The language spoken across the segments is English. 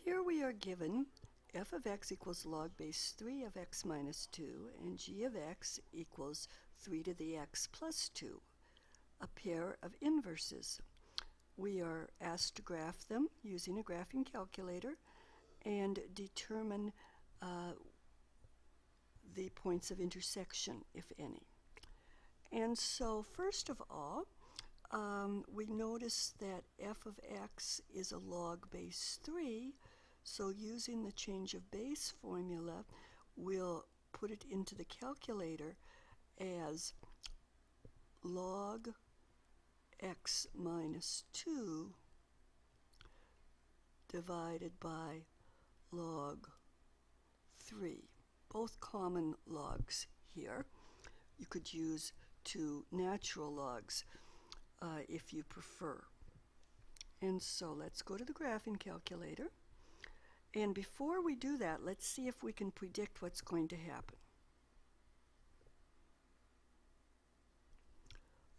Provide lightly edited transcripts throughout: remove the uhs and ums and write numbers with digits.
Here we are given f of x equals log base 3 of x minus 2 and g of x equals 3 to the x plus 2, a pair of inverses. We are asked to graph them using a graphing calculator and determine the points of intersection, if any. And so first of all, we notice that f of x is a log base 3, so using the change of base formula, we'll put it into the calculator as log x minus 2 divided by log 3. Both common logs here. You could use two natural logs if you prefer. And so let's go to the graphing calculator. And before we do that, let's see if we can predict what's going to happen.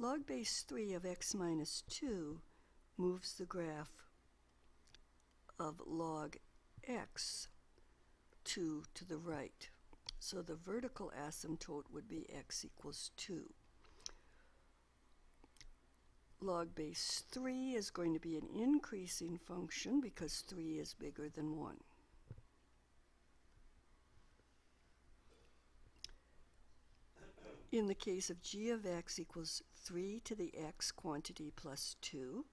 Log base 3 of x minus 2 moves the graph of log x 2 to the right. So the vertical asymptote would be x equals 2. Log base 3 is going to be an increasing function because 3 is bigger than 1. In the case of g of x equals 3 to the x quantity plus 2,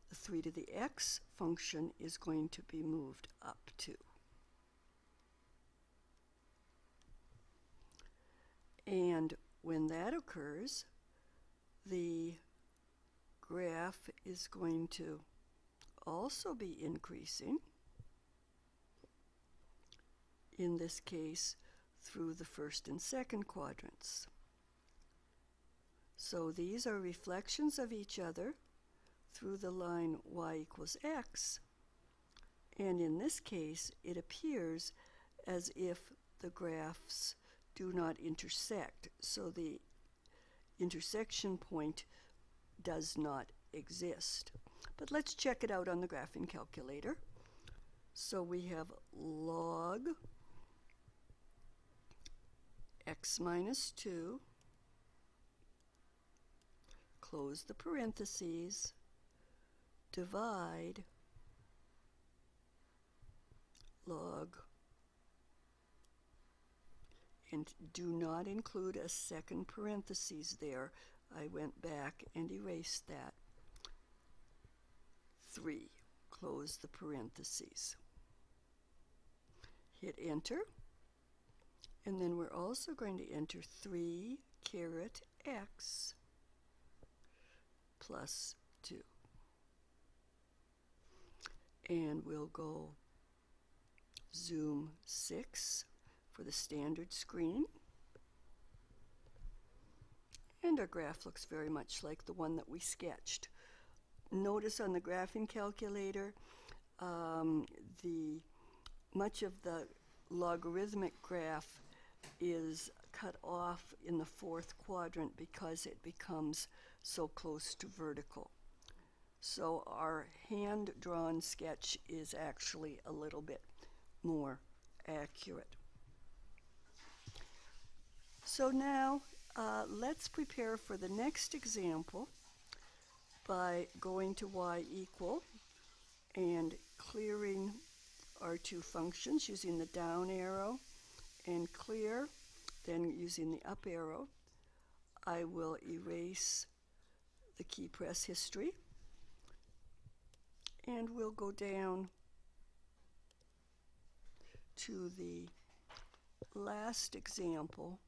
the 3 to the x function is going to be moved up 2. And when that occurs, the graph is going to also be increasing, in this case through the first and second quadrants. So these are reflections of each other through the line y equals x, and in this case it appears as if the graphs do not intersect, so the intersection point does not exist. But let's check it out on the graphing calculator. So we have log x minus 2, close the parentheses, divide log, and do not include a second parentheses there. I went back and erased that. 3, close the parentheses. Hit enter, and then we're also going to enter 3 caret x plus 2. And we'll go zoom 6 for the standard screen. And our graph looks very much like the one that we sketched. Notice on the graphing calculator, much of the logarithmic graph is cut off in the fourth quadrant because it becomes so close to vertical. So our hand-drawn sketch is actually a little bit more accurate. So now let's prepare for the next example by going to y equal and clearing our two functions using the down arrow and clear, then using the up arrow. I will erase the key press history, and we'll go down to the last example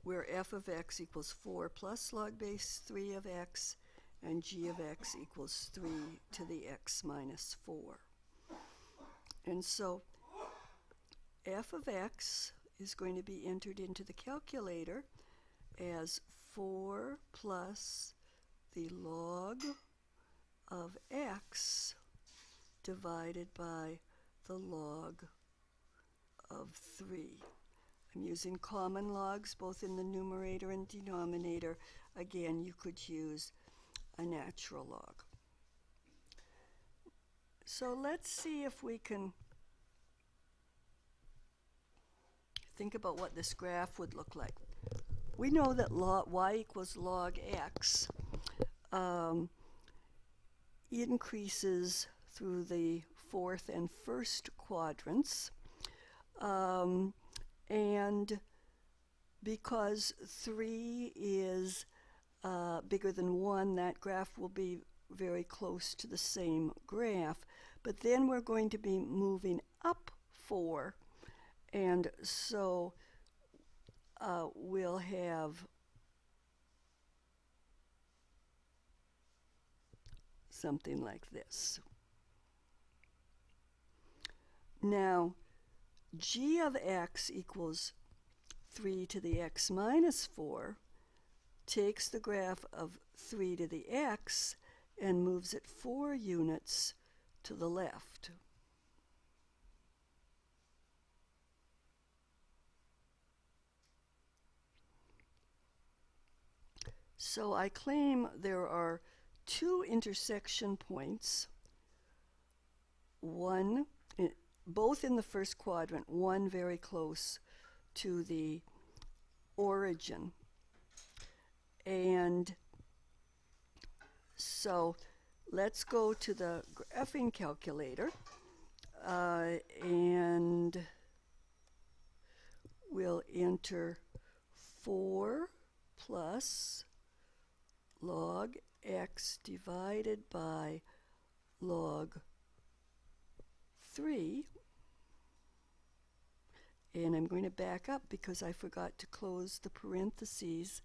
where f of x equals 4 plus log base 3 of x and g of x equals 3 to the x minus 4. And so f of x is going to be entered into the calculator as 4 plus the log of x divided by the log of 3. I'm using common logs both in the numerator and denominator. Again, you could use a natural log. So let's see if we can think about what this graph would look like. We know that y equals log x increases through the fourth and first quadrants. And because 3 is bigger than 1, that graph will be very close to the same graph. But then we're going to be moving up 4, and so we'll have something like this. Now, g of x equals 3 to the x minus 4 takes the graph of 3 to the x and moves it 4 units to the left. So I claim there are 2 intersection points, both in the first quadrant, one very close to the origin. And so let's go to the graphing calculator, and we'll enter 4 plus log x divided by log 3. And I'm going to back up because I forgot to close the parentheses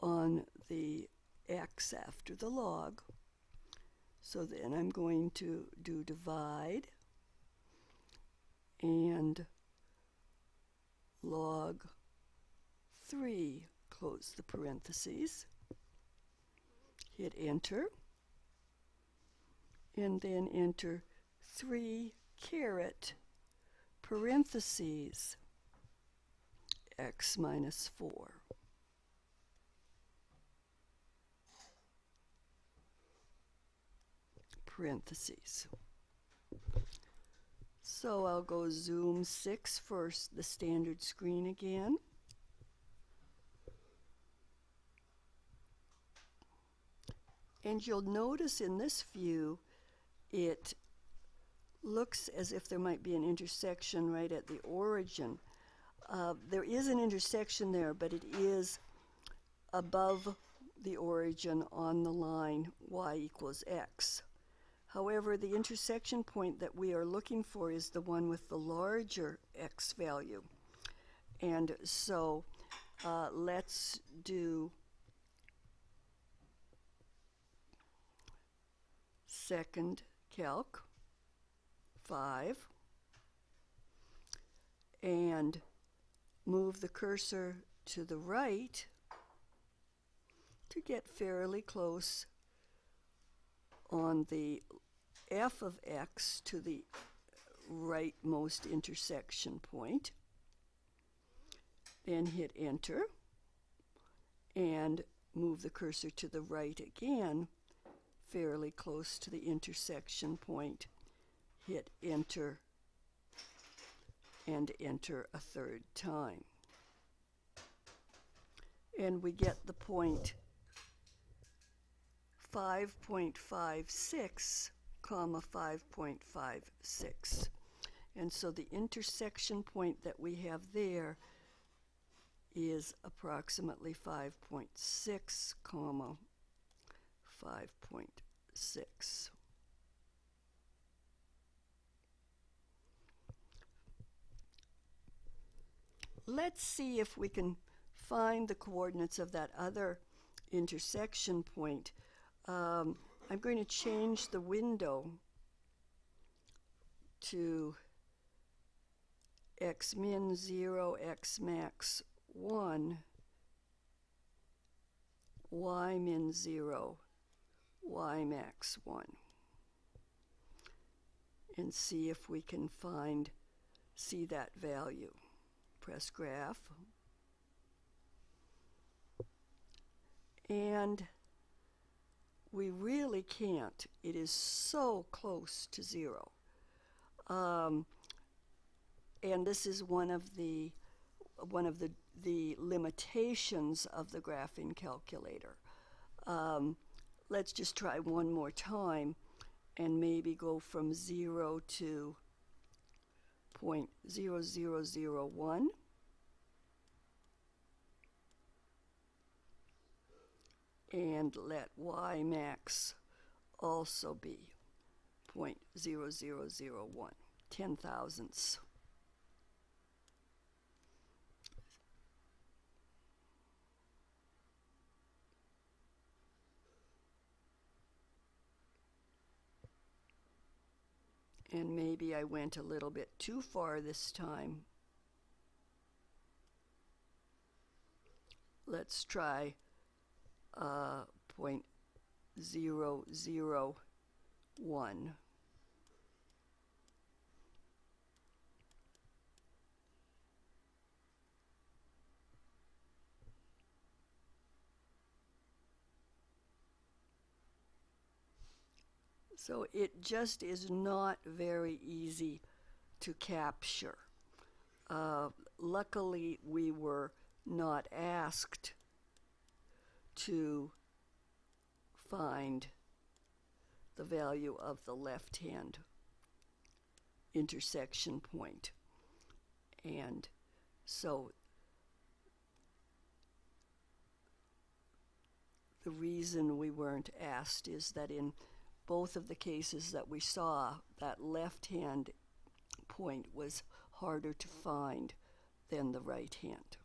on the x after the log. So then I'm going to do divide and log 3, close the parentheses, hit enter, and then enter 3 caret parentheses x minus 4. Parentheses. So I'll go zoom 6 for the standard screen again. And you'll notice in this view it looks as if there might be an intersection right at the origin. There is an intersection there, but it is above the origin on the line y equals x. However, the intersection point that we are looking for is the one with the larger x value. And so let's do second calc 5 and move the cursor to the right to get fairly close on the f of x to the rightmost intersection point. Then hit enter and move the cursor to the right again, fairly close to the intersection point. Hit enter and enter a third time. And we get the point 5.56, comma 5.56. And so the intersection point that we have there is approximately 5.6, comma 5.6. Let's see if we can find the coordinates of that other intersection point. I'm going to change the window to x min 0, x max 1, y min 0, y max 1, and see if we can see that value. Press graph, and we really can't. It is so close to 0. And this is one of the limitations of the graphing calculator. Let's just try one more time and maybe go from 0 to 0.0001. And let y max also be 0.0001, 10 thousandths. And maybe I went a little bit too far this time. Let's try 0.001. So it just is not very easy to capture. Luckily, we were not asked to find the value of the left-hand intersection point. And so the reason we weren't asked is that in both of the cases that we saw, that left-hand point was harder to find than the right hand.